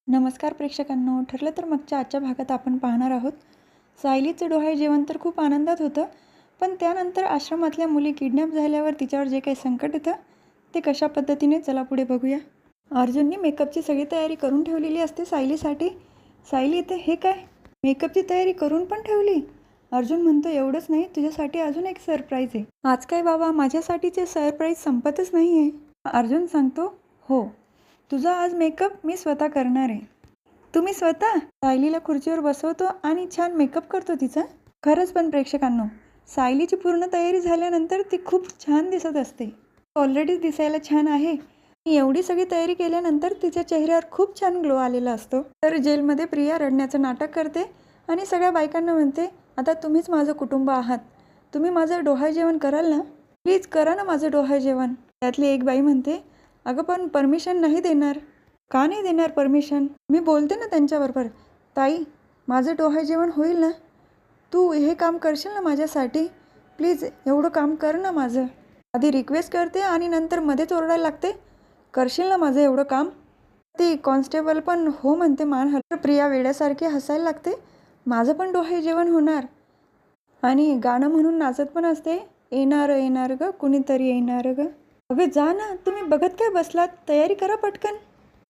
नमस्कार प्रेक्षकांनो. ठरलं तर मागच्या आजच्या भागात आपण पाहणार आहोत सायलीचं डोहाळे जेवण तर खूप आनंदात होतं, पण त्यानंतर आश्रमातल्या मुली किडनॅप झाल्यावर तिच्यावर जे काही संकट येतं ते कशा पद्धतीने, चला पुढे बघूया. अर्जुनने मेकअपची सगळी तयारी करून ठेवलेली असते सायलीसाठी. सायली येते, हे काय, मेकअपची तयारी करून पण ठेवली? अर्जुन म्हणतो, एवढंच नाही, तुझ्यासाठी अजून एक सरप्राईज आहे. आज काय बाबा, माझ्यासाठीचे सरप्राईज संपतच नाही आहे. अर्जुन सांगतो, हो, तुझा आज मेकअप मी स्वतः करणार आहे. तुम्ही स्वतः? सायलीला खुर्चीवर बसवतो आणि छान मेकअप करतो तिचा. खरंच पण प्रेक्षकांनो, सायलीची पूर्ण तयारी झाल्यानंतर ती खूप छान दिसत असते. ऑलरेडीच दिसायला छान आहे. एवढी सगळी तयारी केल्यानंतर तिच्या चेहऱ्यावर खूप छान ग्लो आलेला असतो. तर जेलमध्ये प्रिया रडण्याचं नाटक करते आणि सगळ्या बायकांना म्हणते, आता तुम्हीच माझं कुटुंब आहात, तुम्ही माझं डोहाळे जेवण कराल ना, प्लीज करा ना माझं डोहाळे जेवण. त्यातली एक बाई म्हणते, अगं पण परमिशन नाही देणार. का नाही देणार परमिशन? मी बोलते ना त्यांच्याबरोबर. ताई, माझं डोहाळे जेवण होईल ना, तू हे काम करशील ना माझ्यासाठी, प्लीज एवढं काम कर ना माझं. आधी रिक्वेस्ट करते आणि नंतर मध्येच ओरडायला लागते, करशील ना माझं एवढं काम. ती कॉन्स्टेबल पण हो म्हणते, मान हलवते. प्रिया वेड्यासारखी हसायला लागते, माझं पण डोहाळे जेवण होणार. आणि गाणं म्हणून नाचत पण असते, येणार येणार ग कुणीतरी येणार ग. अगं जा ना, तुम्ही बघत काय बसलात, तयारी करा पटकन.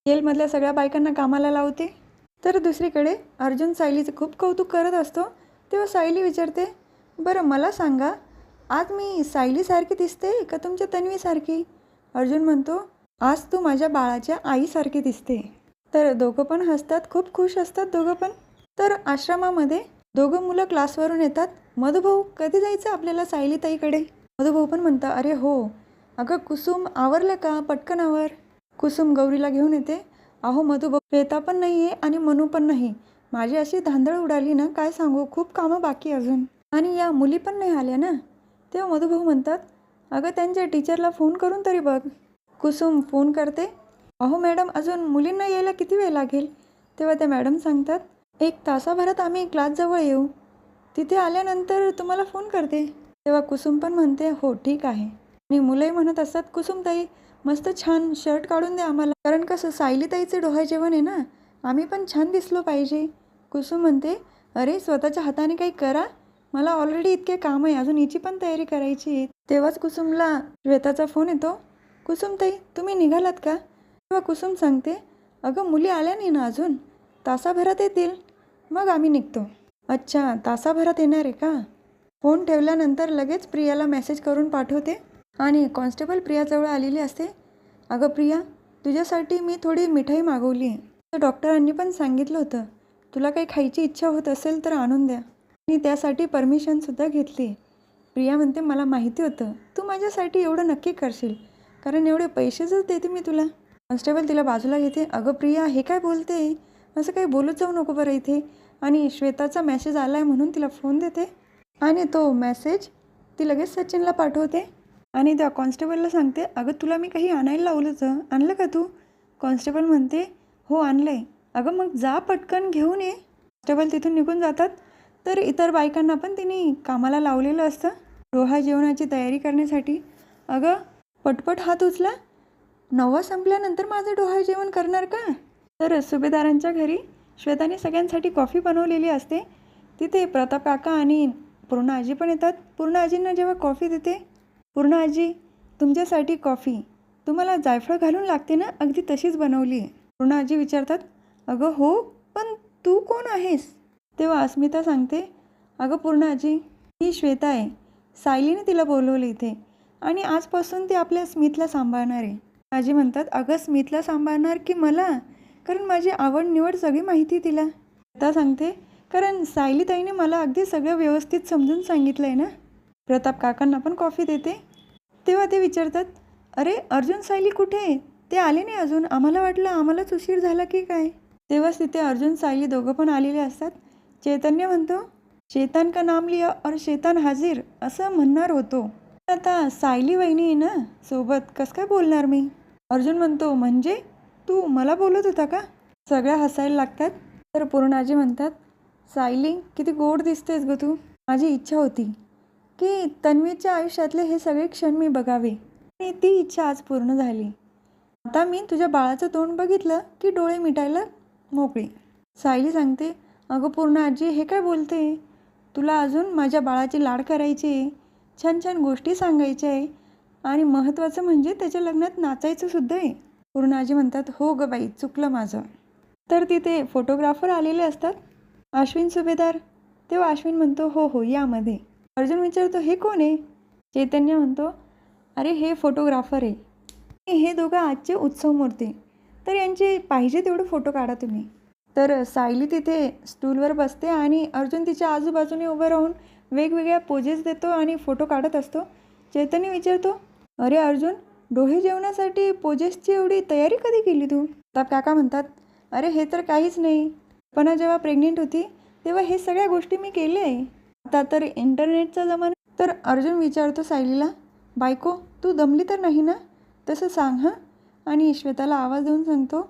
जेलमधल्या सगळ्या बायकांना कामाला लावते. तर दुसरीकडे अर्जुन सायलीचं खूप कौतुक करत असतो. तेव्हा सायली विचारते, बरं मला सांगा, आज मी सायलीसारखी दिसते का तुमच्या तन्वीसारखी? अर्जुन म्हणतो, आज तू माझ्या बाळाच्या आईसारखी दिसते. तर दोघं पण हसतात, खूप खुश असतात दोघं पण. तर आश्रमामध्ये दोघं मुलं क्लासवरून येतात. मधुभाऊ, कधी जायचं आपल्याला सायलीताईकडे? मधुभाऊ पण म्हणतं, अरे हो, अगं कुसुम आवरलं का, पटकन आवर. कुसुम गौरीला घेऊन येते. अहो मधुभाऊ, श्वेता पण नाही आहे आणि मनू पण नाही. माझी अशी धांदळ उडाली ना, काय सांगू, खूप कामं बाकी अजून. आणि या मुली पण नाही आल्या ना. तेव्हा मधुभाऊ म्हणतात, अगं त्यांच्या टीचरला फोन करून तरी बघ. कुसुम फोन करते. अहो मॅडम, अजून मुलींना यायला किती वेळ लागेल? तेव्हा त्या मॅडम सांगतात, 1 तासाभरात आम्ही क्लासजवळ येऊ, तिथे आल्यानंतर तुम्हाला फोन करते. तेव्हा कुसुम पण म्हणते, हो ठीक आहे. आणि मुलंही म्हणत असतात, कुसुमताई मस्त छान शर्ट काढून द्या आम्हाला, कारण कसं सायलीताईचं डोहाळे जेवण आहे ना, आम्ही पण छान दिसलो पाहिजे. कुसुम म्हणते, अरे स्वतःच्या हाताने काही करा, मला ऑलरेडी इतके काम आहे, अजून हिची पण तयारी करायची आहे. तेव्हाच कुसुमला श्वेताचा फोन येतो. कुसुमताई तुम्ही निघालात का? तेव्हा कुसुम सांगते, अगं मुली आल्या नाही ना अजून, तासाभरात येतील, मग आम्ही निघतो. अच्छा, तासाभरात येणार आहे का? फोन ठेवल्यानंतर लगेच प्रियाला मेसेज करून पाठवते आणि कॉन्स्टेबल प्रियाजवळ आलेली असते. अगं प्रिया, तुझ्यासाठी मी थोडी मिठाई मागवली आहे. तर डॉक्टरांनी पण सांगितलं होतं, तुला काही खायची इच्छा होत असेल तर आणून द्या. मी त्यासाठी परमिशनसुद्धा घेतली. प्रिया म्हणते, मला माहिती होतं तू माझ्यासाठी एवढं नक्की करशील, कारण एवढे पैसेच देते मी तुला. कॉन्स्टेबल तिला बाजूला घेते. अगं प्रिया, हे काय बोलते, असं काही बोलत जाऊ नको बरं इथे. आणि श्वेताचा मेसेज आला आहे म्हणून तिला फोन देते आणि तो मेसेज ती लगेच सचिनला पाठवते. आणि त्या कॉन्स्टेबलला सांगते, अगं तुला मी काही आणायला लावलं होतं, आणलं का तू? कॉन्स्टेबल म्हणते, हो आणलं आहे. अगं मग जा पटकन घेऊन ये. कॉन्स्टेबल तिथून निघून जातात. तर इतर बायकांना पण तिने कामाला लावलेलं असतं डोहाळे जेवणाची तयारी करण्यासाठी. अगं पटपट हात उचला, 9 संपल्यानंतर माझं डोहाळे जेवण करणार का? तर सुभेदारांच्या घरी श्वेताने सगळ्यांसाठी कॉफी बनवलेली असते. तिथे प्रताप काका आणि पूर्णा आजी पण येतात. पूर्णा आजींना जेव्हा कॉफी देते, पूर्णा आजी तुमच्यासाठी कॉफी, तुम्हाला जायफळ घालून लागते ना, अगदी तशीच बनवली आहे. पूर्णा आजी विचारतात, अगं हो, पण तू कोण आहेस? तेव्हा अस्मिता सांगते, अगं पूर्णा आजी, ही श्वेता आहे, सायलीने तिला बोलवलं इथे आणि आजपासून ती आपल्या स्मितला सांभाळणार आहे. आजी म्हणतात, अगं स्मितला सांभाळणार की मला? कारण माझी आवड निवड सगळी माहिती तिला. श्वेता सांगते, कारण सायलीताईने मला अगदी सगळं व्यवस्थित समजून सांगितलं आहे ना. प्रताप काकांना पण कॉफी देते. तेव्हा ते विचारतात, अरे अर्जुन सायली कुठे? ते आले नाही अजून, आम्हाला वाटलं आम्हालाच उशीर झाला की काय. तेव्हाच तिथे अर्जुन सायली दोघं पण आलेले असतात. चैतन्य म्हणतो, शैतान का नाम लिया और शैतान हाजीर, असं म्हणणार होतो. आता सायली वहिनी आहे ना सोबत, कसं काय बोलणार मी? अर्जुन म्हणतो, म्हणजे तू मला बोलत होता का? सगळ्या हसायला लागतात. तर पूर्णाजी म्हणतात, सायली किती गोड दिसतेस ग तू. माझी इच्छा होती की तन्वीच्या आयुष्यातले हे सगळे क्षण मी बघावे आणि ती इच्छा आज पूर्ण झाली. आता मी तुझ्या बाळाचं तोंड बघितलं की डोळे मिटायला मोकळी. सायली सांगते, अगं पूर्ण आजी हे काय बोलते? तुला अजून माझ्या बाळाची लाड करायची आहे, छान छान गोष्टी सांगायच्या आहे आणि महत्त्वाचं म्हणजे त्याच्या लग्नात नाचायचं सुद्धा आहे. पूर्ण आजी म्हणतात, हो गं बाई चुकलं माझं. तर तिथे फोटोग्राफर आलेले असतात, अश्विन सुभेदार. तेव्हा अश्विन म्हणतो, हो हो यामध्ये. अर्जुन विचारतो, हे कोण आहे? चैतन्य म्हणतो, अरे हे फोटोग्राफर आहे, हे दोघं आजचे उत्सव मूर्ती, तर यांचे पाहिजे तेवढे फोटो काढा तुम्ही. तर सायली तिथे स्टूलवर बसते आणि अर्जुन तिच्या आजूबाजूने उभं राहून वेगवेगळ्या पोजेस देतो आणि फोटो काढत असतो. चैतन्य विचारतो, अरे अर्जुन, डोहे जेवणासाठी पोजेसची एवढी तयारी कधी केली तू? तर काका म्हणतात, अरे हे तर काहीच नाही, पण जेव्हा प्रेग्नेंट होती तेव्हा हे सगळ्या गोष्टी मी केल्या आहे. आता तर इंटरनेटचा जमाना. तर अर्जुन विचारतो सायलीला, बायको तू दमली तर नाही ना? तसं सांग हां. आणि श्वेताला आवाज देऊन सांगतो,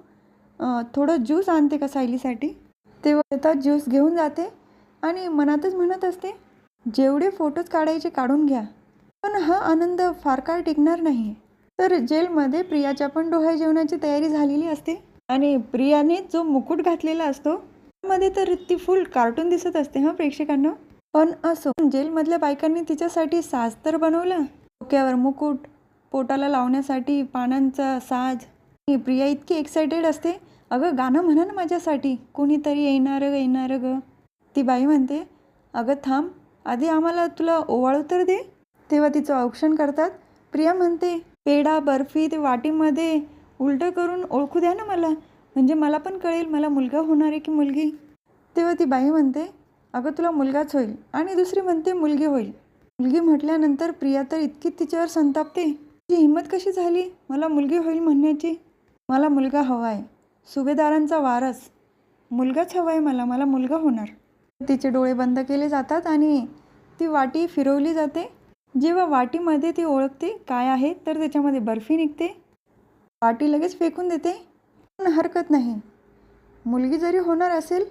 थोडं ज्यूस आणते का सायलीसाठी? तेव्हा श्वेता ज्यूस घेऊन जाते आणि मनातच म्हणत असते, जेवढे फोटोज काढायचे काढून घ्या, पण हा आनंद फार काळ टिकणार नाही. तर जेलमध्ये प्रियाच्या पण डोहाळे जेवणाची तयारी झालेली असते आणि प्रियाने जो मुकुट घातलेला असतो मध्ये तर ती फुल कार्टून दिसत असते हां प्रेक्षकांना. पण असो, जेलमधल्या बायकांनी तिच्यासाठी साज तर बनवला, डोक्यावर मुकुट, पोटाला लावण्यासाठी पानांचा साज. प्रिया इतकी एक्सायटेड असते, अगं गाणं म्हणा ना माझ्यासाठी, कोणीतरी येणार येणार ग. ती बाई म्हणते, अगं थांब, आधी आम्हाला तुला ओवाळू तर दे. तेव्हा तिचं औक्षण करतात. प्रिया म्हणते, पेढा बर्फी ते वाटीमध्ये उलटं करून ओळखू द्या ना मला, म्हणजे मला पण कळेल मला मुलगा होणार आहे की मुलगी. तेव्हा ती बाई म्हणते, अगं तुला मुलगाच होईल. आणि दुसरी म्हणते मुलगी होईल. मुलगी म्हटल्यानंतर प्रिया तर इतकी तिच्यावर संतापते, ती हिंमत कशी झाली मला मुलगी होईल म्हणण्याची? मला मुलगा हवा आहे, सुभेदारांचा वारस, मुलगाच हवा आहे मला, मला मुलगा होणार. तिचे डोळे बंद केले जातात आणि ती वाटी फिरवली जाते. जेव्हा वाटीमध्ये ती ओळखते काय आहे तर त्याच्यामध्ये बर्फी निघते. वाटी लगेच फेकून देते, पण हरकत नाही, मुलगी जरी होणार असेल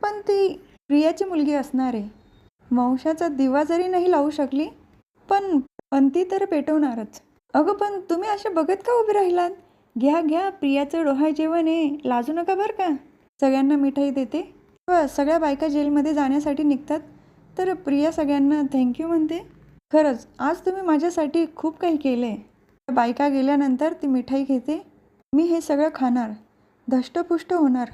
पण ती प्रियाची मुलगी असणार आहे. वंशाचा दिवा जरी नाही लावू शकली पण ती तर पेटवणारच. अगं पण तुम्ही असे बघत का उभे राहिलात? घ्या घ्या, प्रियाचं डोहाळे जेवण आहे, लाजू नका बरं का. सगळ्यांना मिठाई देते. सगळ्या बायका जेलमध्ये जाण्यासाठी निघतात. तर प्रिया सगळ्यांना थँक्यू म्हणते, खरंच आज तुम्ही माझ्यासाठी खूप काही केलं आहे. बायका गेल्यानंतर ती मिठाई घेते. मी हे सगळं खाणार, धष्टपुष्ट होणार,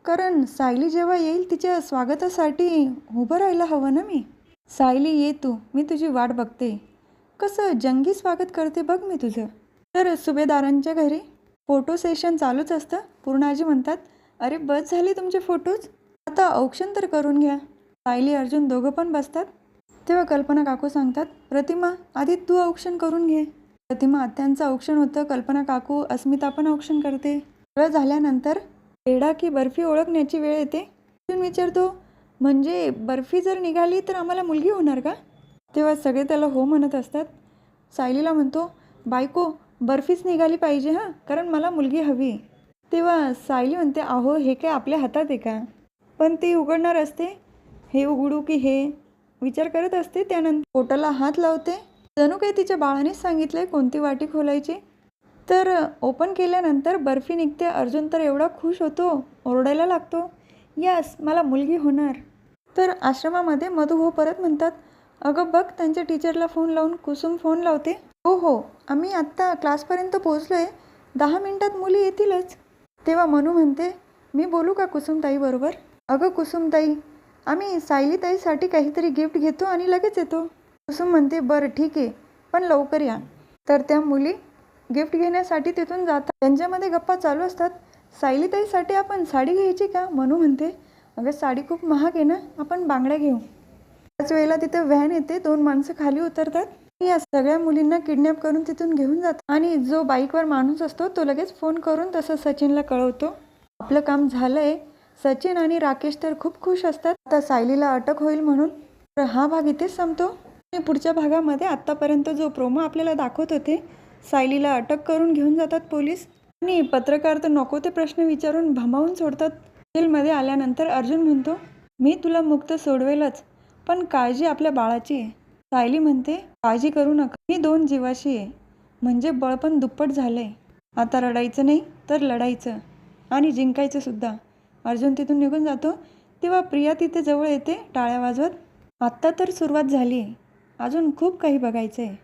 कारण सायली जेव्हा येईल तिच्या स्वागतासाठी उभं राहायला हवं ना मी. सायली ये तू, मी तुझी वाट बघते, कसं जंगी स्वागत करते बघ मी तुझं. तर सुभेदारांच्या घरी फोटो सेशन चालूच असतं. पूर्णाजी म्हणतात, अरे बस झाले तुमचे फोटोज, आता औक्षण तर करून घ्या. सायली अर्जुन दोघं पण बसतात. तेव्हा कल्पना काकू सांगतात, प्रतिमा आधी तू औक्षण करून घे. प्रतिमा आत्यांचं औक्षण होतं, कल्पना काकू अस्मिता पण औक्षण करते. सगळं झाल्यानंतर पेढा की बर्फी ओळखण्याची वेळ येते. अर्जुन विचारतो, म्हणजे बर्फी जर निघाली तर आम्हाला मुलगी होणार का? तेव्हा सगळे त्याला हो म्हणत असतात. सायलीला म्हणतो, बायको बर्फीच निघाली पाहिजे हां, कारण मला मुलगी हवी. तेव्हा सायली म्हणते, अहो हे काय आपल्या हातात आहे का? पण ती उघडणार असते, हे उघडू की हे विचार करत असते. त्यानंतर पोटाला हात लावते, जणू काही तिच्या बाळानेच सांगितलंय कोणती वाटी खोलायची. तर ओपन केल्यानंतर बर्फी निघते. अर्जुन तर एवढा खुश होतो, ओरडायला लागतो, यस मला मुलगी होणार. तर आश्रमामध्ये मधुभाऊ परत म्हणतात, अगं बघ त्यांच्या टीचरला फोन लावून. कुसुम फोन लावते, हो हो आम्ही आत्ता क्लासपर्यंत पोहोचलो आहे, 10 मिनिटात मुली येतीलच. तेव्हा मनू म्हणते, मी बोलू का कुसुमताईबरोबर? अगं कुसुमताई, आम्ही सायलीताईसाठी काहीतरी गिफ्ट घेतो आणि लगेच येतो. कुसुम म्हणते, बरं ठीक आहे, पण लवकर या. तर त्या मुली गिफ्ट घेण्यासाठी तिथून जातात. त्यांच्यामध्ये गप्पा चालू असतात. सायलीताईसाठी आपण साडी घ्यायची का? मनू म्हणते, अगं साडी खूप महाग आहे ना, आपण बांगड्या घेऊ. त्याच वेळेला तिथे व्हॅन येते, 2 माणसं खाली उतरतात. या सगळ्या मुलींना किडनॅप करून तिथून घेऊन जातात. आणि जो बाईकवर माणूस असतो तो लगेच फोन करून तसं सचिनला कळवतो, आपलं काम झालंय. सचिन आणि राकेश तर खूप खुश असतात, आता सायलीला अटक होईल म्हणून. तर हा भाग इथेच संपतो. आणि पुढच्या भागामध्ये आत्तापर्यंत जो प्रोमो आपल्याला दाखवत होते, सायलीला अटक करून घेऊन जातात पोलीस आणि पत्रकार तर नको ते प्रश्न विचारून भांबावून सोडतात. जेलमध्ये आल्यानंतर अर्जुन म्हणतो, मी तुला मुक्त सोडवेलच, पण काळजी आपल्या बाळाची आहे. सायली म्हणते, काळजी करू नका, मी 2 जीवाशी आहे, म्हणजे बळ पण दुप्पट झालंय. आता रडायचं नाही तर लढायचं आणि जिंकायचं सुद्धा. अर्जुन तिथून निघून जातो तेव्हा प्रिया तिथे जवळ येते टाळ्या वाजवत. आत्ता तर सुरुवात झाली आहे, अजून खूप काही बघायचं आहे.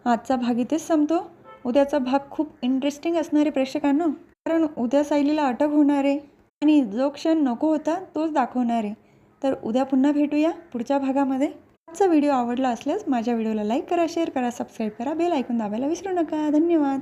आजचा भाग इथेच संपतो. उद्याचा भाग खूप इंटरेस्टिंग असणार आहे प्रेक्षकांनो, कारण उद्या सायलीला अटक होणार आहे आणि जो क्षण नको होता तोच दाखवणार आहे. तर उद्या पुन्हा भेटूया पुढच्या भागामध्ये. आजचा व्हिडिओ आवडला असल्यास माझ्या व्हिडिओला लाईक करा, शेअर करा, सबस्क्राईब करा, बेल ऐकून दाबायला विसरू नका. धन्यवाद.